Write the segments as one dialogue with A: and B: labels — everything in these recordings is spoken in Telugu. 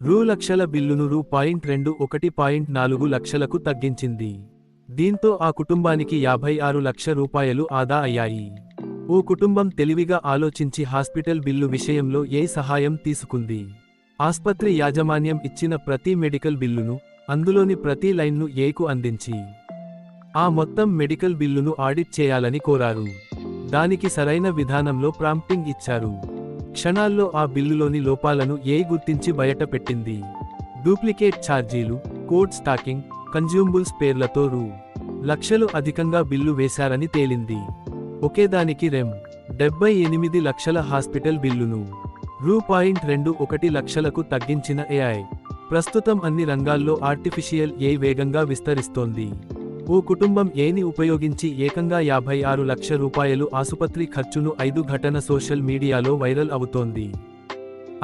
A: లక్షల బిల్లును రూ.21.4 లక్షలకు తగ్గించింది. దీంతో ఆ కుటుంబానికి 56 లక్షల రూపాయలు ఆదా అయ్యాయి. ఓ కుటుంబం తెలివిగా ఆలోచించి హాస్పిటల్ బిల్లు విషయంలో ఏ సహాయం తీసుకుంది. ఆస్పత్రి యాజమాన్యం ఇచ్చిన ప్రతి మెడికల్ బిల్లును, అందులోని ప్రతి లైన్ను ఏకు అందించి ఆ మొత్తం మెడికల్ బిల్లును ఆడిట్ చేయాలని కోరారు. దానికి సరైన విధానంలో ప్రాంప్టింగ్ ఇచ్చారు. క్షణాల్లో ఆ బిల్లులోని లోపాలను ఏ గుర్తించి బయటపెట్టింది. డూప్లికేట్ ఛార్జీలు, కోడ్ స్టాకింగ్, కన్జ్యూమబుల్స్ పేర్లతో లక్షలు అధికంగా బిల్లు వేశారని తేలింది. ఒకేదానికి రూ.78 లక్షల హాస్పిటల్ బిల్లును రూ.21 లక్షలకు తగ్గించిన ఏఐ ప్రస్తుతం అన్ని రంగాల్లో ఆర్టిఫిషియల్ ఏఐ వేగంగా విస్తరిస్తోంది. ఓ కుటుంబం ఏని ఉపయోగించి ఏకంగా 56 లక్షల రూపాయలు ఆసుపత్రి ఖర్చును 5 ఘటన సోషల్ మీడియాలో వైరల్ అవుతోంది.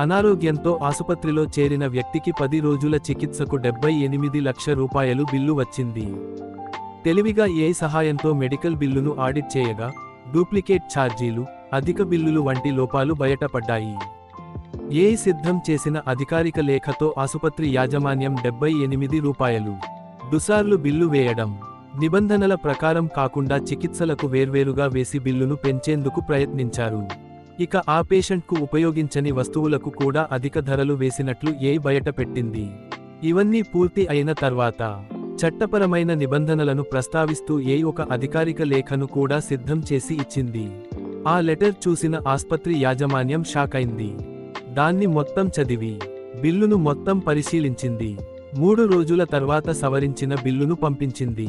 A: అనారోగ్యంతో ఆసుపత్రిలో చేరిన వ్యక్తికి 10 రోజుల చికిత్సకు 78 లక్షల రూపాయలు బిల్లు వచ్చింది. తెలివిగా ఏఐ సహాయంతో మెడికల్ బిల్లును ఆడిట్ చేయగా డూప్లికేట్ ఛార్జీలు, అధిక బిల్లులు వంటి లోపాలు బయటపడ్డాయి. ఏఐ సిద్ధం చేసిన అధికారిక లేఖతో ఆసుపత్రి యాజమాన్యం 78 రూపాయలు దుసార్లు బిల్లు వేయడం, నిబంధనల ప్రకారం కాకుండా చికిత్సలకు వేర్వేరుగా వేసి బిల్లును పెంచేందుకు ప్రయత్నించారు. ఇక ఆ పేషెంట్కు ఉపయోగించని వస్తువులకు కూడా అధిక ధరలు వేసినట్లు ఏఐ బయటపెట్టింది. ఇవన్నీ పూర్తి అయిన తర్వాత చట్టపరమైన నిబంధనలను ప్రస్తావిస్తూ ఏఐ ఒక అధికారిక లేఖను కూడా సిద్ధం చేసి ఇచ్చింది. ఆ లెటర్ చూసిన ఆస్పత్రి యాజమాన్యం షాక్ అయింది. దాన్ని మొత్తం చదివి బిల్లును మొత్తం పరిశీలించింది. 3 రోజుల తర్వాత సవరించిన బిల్లును పంపించింది.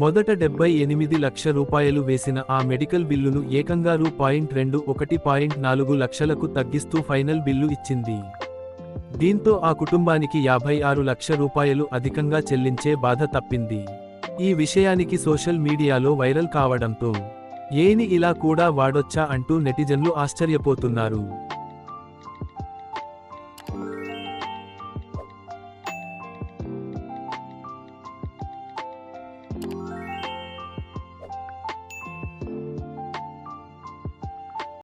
A: మొదట 78 లక్షల రూపాయలు వేసిన ఆ మెడికల్ బిల్లును ఏకంగా రూ.21.4 లక్షలకు తగ్గిస్తూ ఫైనల్ బిల్లు ఇచ్చింది. దీంతో ఆ కుటుంబానికి 56 లక్షల రూపాయలు అధికంగా చెల్లించే బాధ తప్పింది. ఈ విషయానికి సోషల్ మీడియాలో వైరల్ కావడంతో ఏని ఇలా కూడా వాడొచ్చా అంటూ నెటిజన్లు ఆశ్చర్యపోతున్నారు.